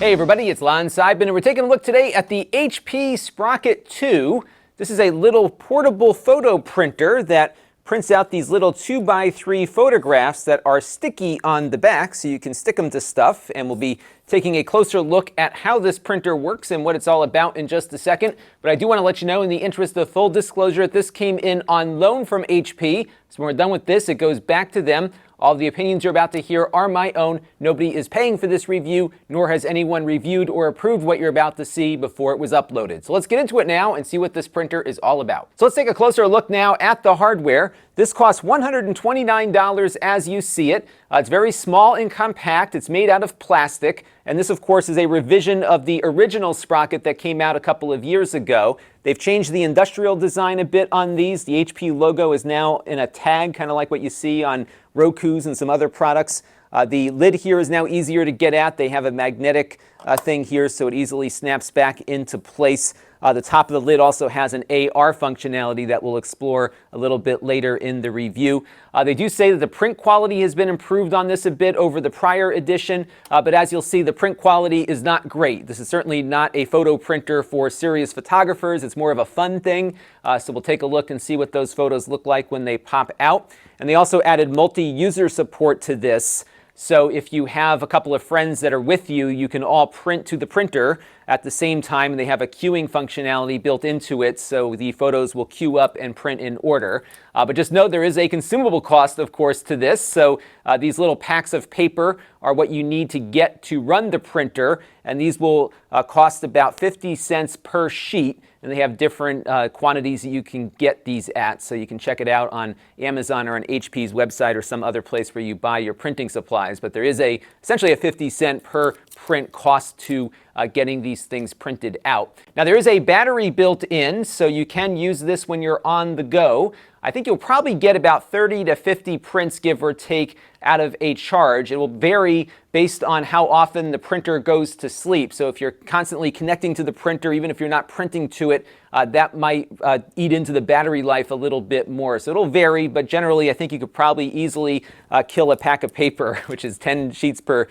Hey everybody, it's Lon.TV, and we're taking a look today at the HP Sprocket 2. This is a little portable photo printer that prints out these little 2x3 photographs that are sticky on the back, so you can stick them to stuff, and we'll be taking a closer look at how this printer works and what it's all about in just a second. But I do want to let you know, in the interest of full disclosure, that this came in on loan from HP, so when we're done with this, it goes back to them. All the opinions you're about to hear are my own. Nobody is paying for this review, nor has anyone reviewed or approved what you're about to see before it was uploaded. So let's get into it now and see what this printer is all about. So let's take a closer look now at the hardware. This costs $129 as you see it. It's very small and compact. It's made out of plastic. And this, of course, is a revision of the original Sprocket that came out a couple of years ago. They've changed the industrial design a bit on these. The HP logo is now in a tag, kind of like what you see on Roku's and some other products. The lid here is now easier to get at. They have a magnetic thing here, so it easily snaps back into place. The top of the lid also has an AR functionality that we'll explore a little bit later in the review. They do say that the print quality has been improved on this a bit over the prior edition, but as you'll see, the print quality is not great. This is certainly not a photo printer for serious photographers. It's more of a fun thing, so we'll take a look and see what those photos look like when they pop out. And they also added multi-user support to this. So if you have a couple of friends that are with you, you can all print to the printer at the same time. They have a queuing functionality built into it, so the photos will queue up and print in order. But just know there is a consumable cost, of course, to this. So these little packs of paper are what you need to get to run the printer, and these will cost about 50 cents per sheet. And they have different quantities that you can get these at, so you can check it out on Amazon or on HP's website or some other place where you buy your printing supplies. But there is essentially a 50-cent per print cost to getting these things printed out. Now, there is a battery built in, so you can use this when you're on the go. I think you'll probably get about 30 to 50 prints, give or take, out of a charge. It will vary based on how often the printer goes to sleep. So if you're constantly connecting to the printer, even if you're not printing to it, that might eat into the battery life a little bit more. So it'll vary, but generally I think you could probably easily kill a pack of paper, which is 10 sheets per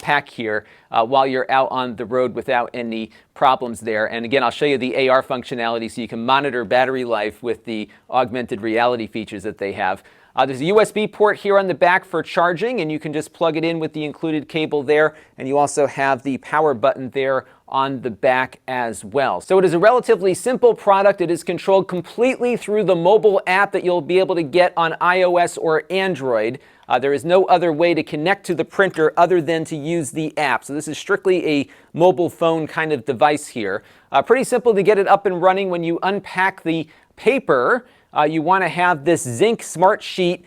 pack here, while you're out on the road without any problems there. And again, I'll show you the AR functionality so you can monitor battery life with the augmented reality features that they have. There's a USB port here on the back for charging, and you can just plug it in with the included cable there. And you also have the power button there on the back as well. So it is a relatively simple product. It is controlled completely through the mobile app that you'll be able to get on iOS or Android. There is no other way to connect to the printer other than to use the app. So this is strictly a mobile phone kind of device here. Pretty simple to get it up and running. When you unpack the paper, you want to have this zinc smart sheet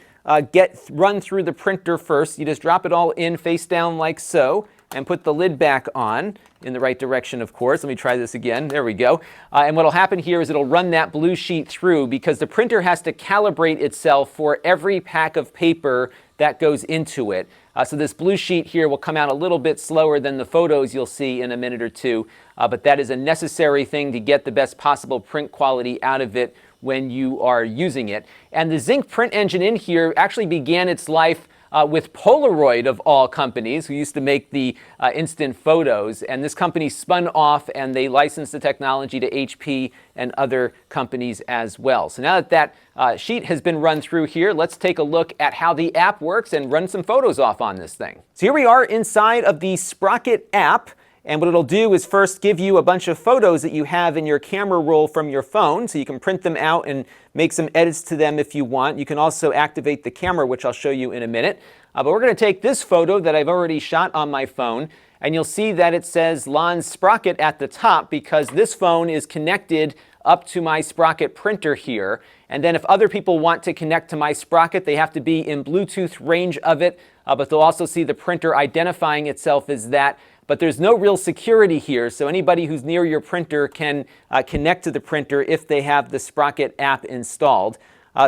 run through the printer first. You just drop it all in face down like so and put the lid back on in the right direction, of course. Let me try this again. There we go. And what will happen here is it'll run that blue sheet through because the printer has to calibrate itself for every pack of paper that goes into it. So this blue sheet here will come out a little bit slower than the photos you'll see in a minute or two, but that is a necessary thing to get the best possible print quality out of it when you are using it. And the Zinc print engine in here actually began its life with Polaroid, of all companies, who used to make the instant photos. And this company spun off and they licensed the technology to HP and other companies as well. So now that that sheet has been run through here, let's take a look at how the app works and run some photos off on this thing. So here we are inside of the Sprocket app. And what it'll do is first give you a bunch of photos that you have in your camera roll from your phone, so you can print them out and make some edits to them if you want. You can also activate the camera, which I'll show you in a minute. But we're going to take this photo that I've already shot on my phone, and you'll see that it says Lon Sprocket at the top because this phone is connected up to my Sprocket printer here. And then if other people want to connect to my Sprocket, they have to be in Bluetooth range of it, but they'll also see the printer identifying itself as that. But there's no real security here, so anybody who's near your printer can connect to the printer if they have the Sprocket app installed.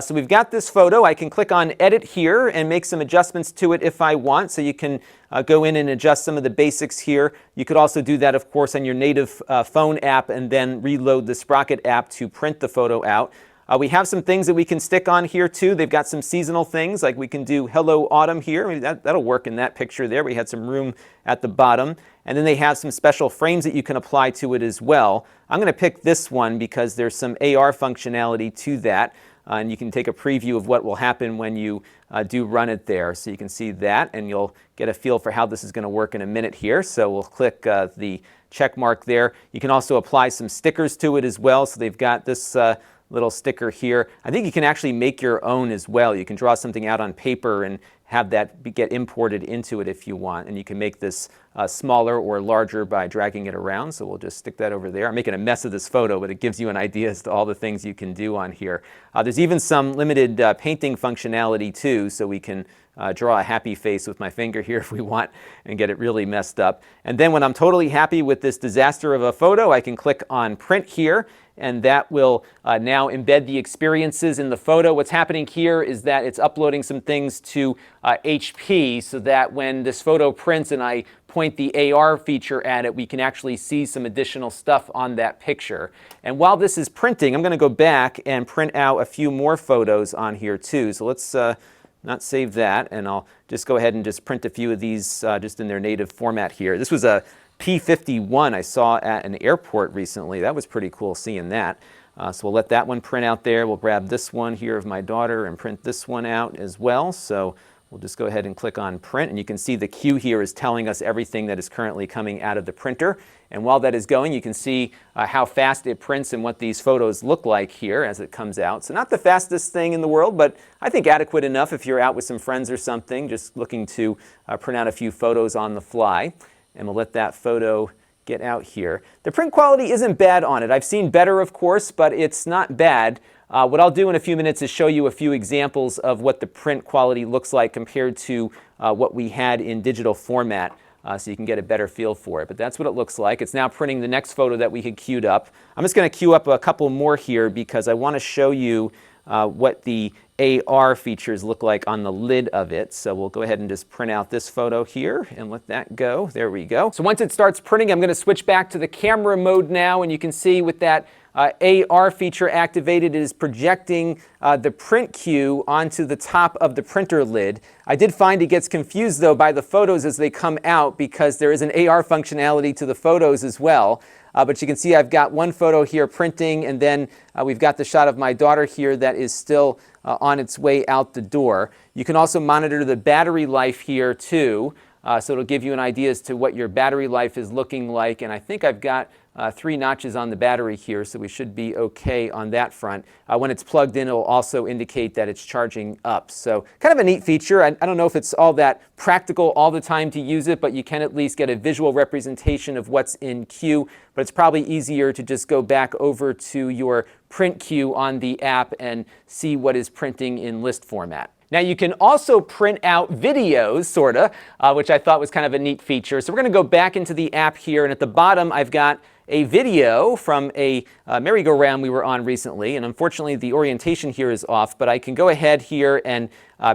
So we've got this photo. I can click on Edit here and make some adjustments to it if I want. So you can go in and adjust some of the basics here. You could also do that, of course, on your native phone app and then reload the Sprocket app to print the photo out. We have some things that we can stick on here too. They've got some seasonal things, like we can do Hello Autumn here. Maybe that'll work in that picture there. We had some room at the bottom. And then they have some special frames that you can apply to it as well. I'm going to pick this one because there's some AR functionality to that. And you can take a preview of what will happen when you do run it there. So you can see that, and you'll get a feel for how this is going to work in a minute here. So we'll click the check mark there. You can also apply some stickers to it as well. So they've got this little sticker here. I think you can actually make your own as well. You can draw something out on paper and have that get imported into it if you want. And you can make this smaller or larger by dragging it around. So we'll just stick that over there. I'm making a mess of this photo, but it gives you an idea as to all the things you can do on here. There's even some limited painting functionality too, so we can draw a happy face with my finger here if we want and get it really messed up. And then when I'm totally happy with this disaster of a photo, I can click on print here, and that will now embed the experiences in the photo. What's happening here is that it's uploading some things to HP so that when this photo prints and I point the AR feature at it, we can actually see some additional stuff on that picture. And while this is printing, I'm going to go back and print out a few more photos on here too. So let's not save that, and I'll just go ahead and just print a few of these just in their native format here. This was a P51 I saw at an airport recently. That was pretty cool seeing that. So we'll let that one print out there. We'll grab this one here of my daughter and print this one out as well. So we'll just go ahead and click on print, and you can see the queue here is telling us everything that is currently coming out of the printer. And while that is going, you can see how fast it prints and what these photos look like here as it comes out. So not the fastest thing in the world, but I think adequate enough if you're out with some friends or something, just looking to print out a few photos on the fly. And we'll let that photo get out here. The print quality isn't bad on it. I've seen better, of course, but it's not bad. What I'll do in a few minutes is show you a few examples of what the print quality looks like compared to what we had in digital format, so you can get a better feel for it. But that's what it looks like. It's now printing the next photo that we had queued up. I'm just going to queue up a couple more here because I want to show you what the AR features look like on the lid of it. So we'll go ahead and just print out this photo here and let that go. There we go. So once it starts printing, I'm going to switch back to the camera mode now, and you can see with that AR feature activated, it is projecting the print queue onto the top of the printer lid. I did find it gets confused though by the photos as they come out because there is an AR functionality to the photos as well. But you can see I've got one photo here printing, and then we've got the shot of my daughter here that is still on its way out the door. You can also monitor the battery life here too, so it'll give you an idea as to what your battery life is looking like. And I think I've got 3 notches on the battery here, so we should be okay on that front. When it's plugged in, it'll also indicate that it's charging up. So kind of a neat feature. I don't know if it's all that practical all the time to use it, but you can at least get a visual representation of what's in queue. But it's probably easier to just go back over to your print queue on the app and see what is printing in list format. Now you can also print out videos, sorta, which I thought was kind of a neat feature. So we're going to go back into the app here, and at the bottom I've got a video from a merry-go-round we were on recently, and unfortunately the orientation here is off, but I can go ahead here and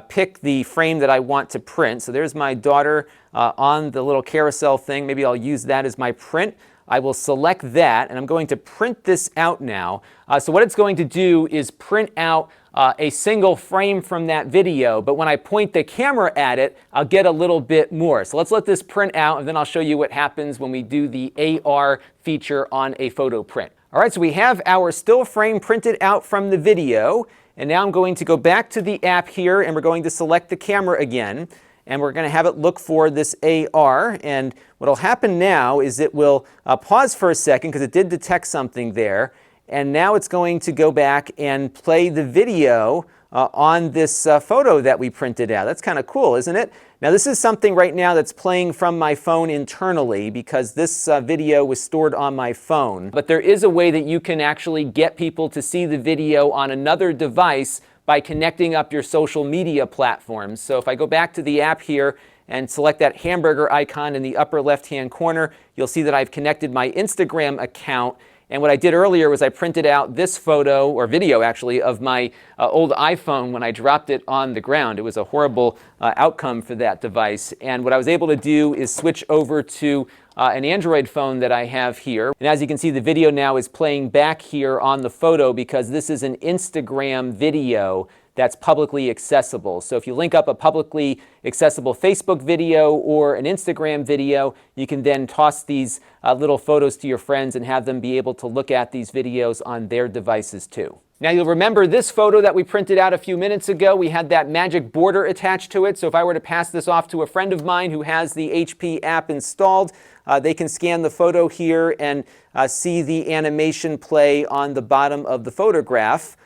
pick the frame that I want to print. So there's my daughter on the little carousel thing. Maybe I'll use that as my print. I will select that, and I'm going to print this out now. So what it's going to do is print out a single frame from that video, but when I point the camera at it, I'll get a little bit more. So let's let this print out, and then I'll show you what happens when we do the AR feature on a photo print. All right, so we have our still frame printed out from the video, and now I'm going to go back to the app here, and we're going to select the camera again, and we're going to have it look for this AR. And what will happen now is it will pause for a second because it did detect something there. And now it's going to go back and play the video on this photo that we printed out. That's kind of cool, isn't it? Now this is something right now that's playing from my phone internally because this video was stored on my phone. But there is a way that you can actually get people to see the video on another device by connecting up your social media platforms. So if I go back to the app here and select that hamburger icon in the upper left-hand corner, you'll see that I've connected my Instagram account. And what I did earlier was I printed out this photo, or video actually, of my old iPhone when I dropped it on the ground. It was a horrible outcome for that device. And what I was able to do is switch over to an Android phone that I have here. And as you can see, the video now is playing back here on the photo because this is an Instagram video that's publicly accessible. So if you link up a publicly accessible Facebook video or an Instagram video, you can then toss these little photos to your friends and have them be able to look at these videos on their devices too. Now you'll remember this photo that we printed out a few minutes ago. We had that magic border attached to it. So if I were to pass this off to a friend of mine who has the HP app installed, they can scan the photo here and see the animation play on the bottom of the photograph.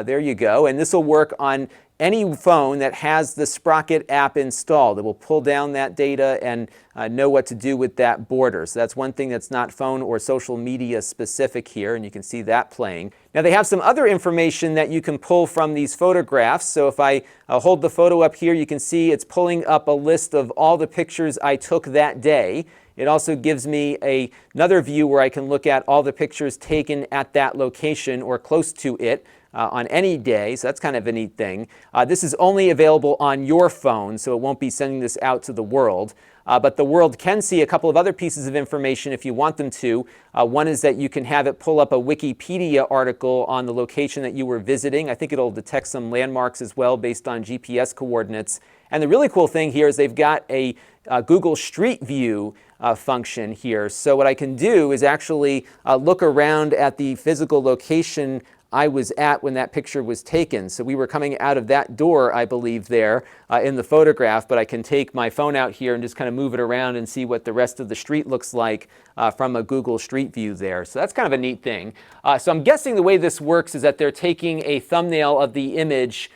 There you go. And this will work on any phone that has the Sprocket app installed. It will pull down that data and know what to do with that border. So that's one thing that's not phone or social media specific here, and you can see that playing. Now they have some other information that you can pull from these photographs. So if I hold the photo up here, you can see it's pulling up a list of all the pictures I took that day. It also gives me another view where I can look at all the pictures taken at that location or close to it on any day, so that's kind of a neat thing. This is only available on your phone, so it won't be sending this out to the world. But the world can see a couple of other pieces of information if you want them to. One is that you can have it pull up a Wikipedia article on the location that you were visiting. I think it'll detect some landmarks as well based on GPS coordinates. And the really cool thing here is they've got a Google Street View function here. So what I can do is actually look around at the physical location I was at when that picture was taken. So we were coming out of that door, I believe, there in the photograph, but I can take my phone out here and just kind of move it around and see what the rest of the street looks like from a Google Street View there. So that's kind of a neat thing. So I'm guessing the way this works is that they're taking a thumbnail of the image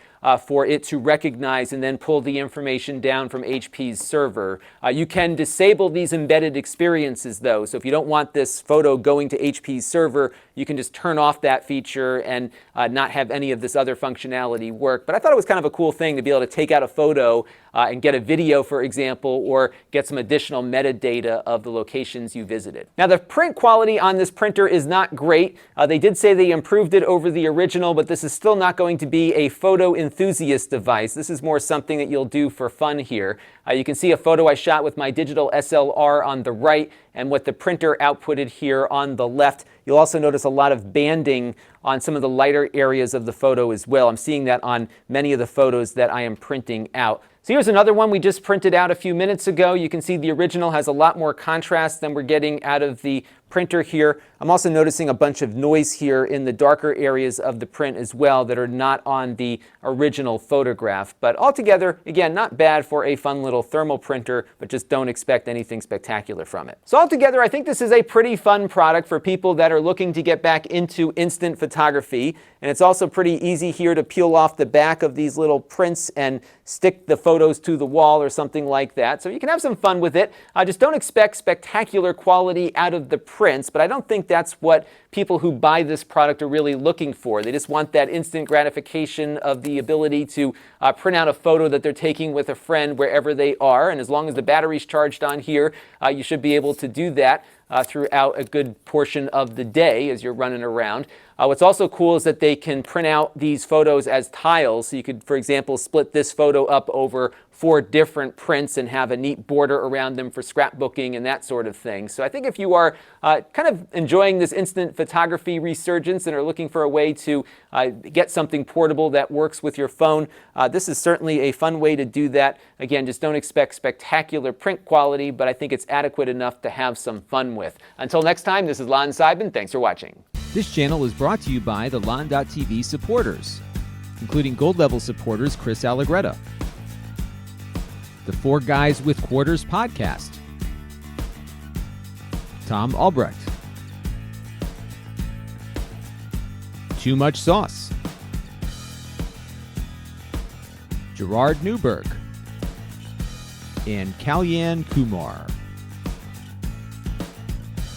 for it to recognize and then pull the information down from HP's server. You can disable these embedded experiences though, so if you don't want this photo going to HP's server, you can just turn off that feature and not have any of this other functionality work. But I thought it was kind of a cool thing to be able to take out a photo and get a video, for example, or get some additional metadata of the locations you visited. Now the print quality on this printer is not great. They did say they improved it over the original, but this is still not going to be a photo enthusiast device. This is more something that you'll do for fun here. You can see a photo I shot with my digital SLR on the right and what the printer outputted here on the left. You'll also notice a lot of banding on some of the lighter areas of the photo as well. I'm seeing that on many of the photos that I am printing out. So here's another one we just printed out a few minutes ago. You can see the original has a lot more contrast than we're getting out of the printer here. I'm also noticing a bunch of noise here in the darker areas of the print as well that are not on the original photograph. But altogether, again, not bad for a fun little thermal printer, but just don't expect anything spectacular from it. So altogether, I think this is a pretty fun product for people that are looking to get back into instant photography. And it's also pretty easy here to peel off the back of these little prints and stick the photos to the wall or something like that. So you can have some fun with it. Just don't expect spectacular quality out of the prints, but I don't think that's what people who buy this product are really looking for. They just want that instant gratification of the ability to print out a photo that they're taking with a friend wherever they are. And as long as the battery's charged on here, you should be able to do that throughout a good portion of the day as you're running around. What's also cool is that they can print out these photos as tiles. So you could, for example, split this photo up over 4 different prints and have a neat border around them for scrapbooking and that sort of thing. So I think if you are kind of enjoying this instant photography resurgence and are looking for a way to get something portable that works with your phone, this is certainly a fun way to do that. Again, just don't expect spectacular print quality, but I think it's adequate enough to have some fun with. Until next time, this is Lon.TV. Thanks for watching. This channel is brought to you by the Lon.TV supporters, including gold level supporters Chris Allegretta, the 4 Guys with Quarters podcast, Tom Albrecht, Too Much Sauce, Gerard Newberg, and Kalyan Kumar.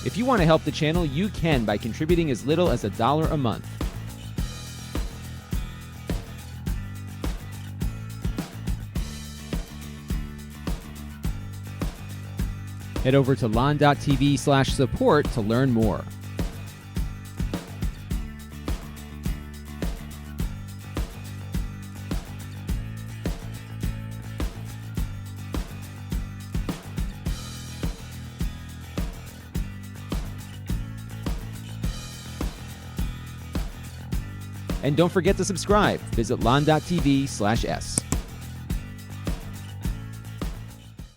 If you want to help the channel, you can by contributing as little as $1 a month. Head over to lon.tv/support to learn more. And don't forget to subscribe. Visit Lon.TV/S.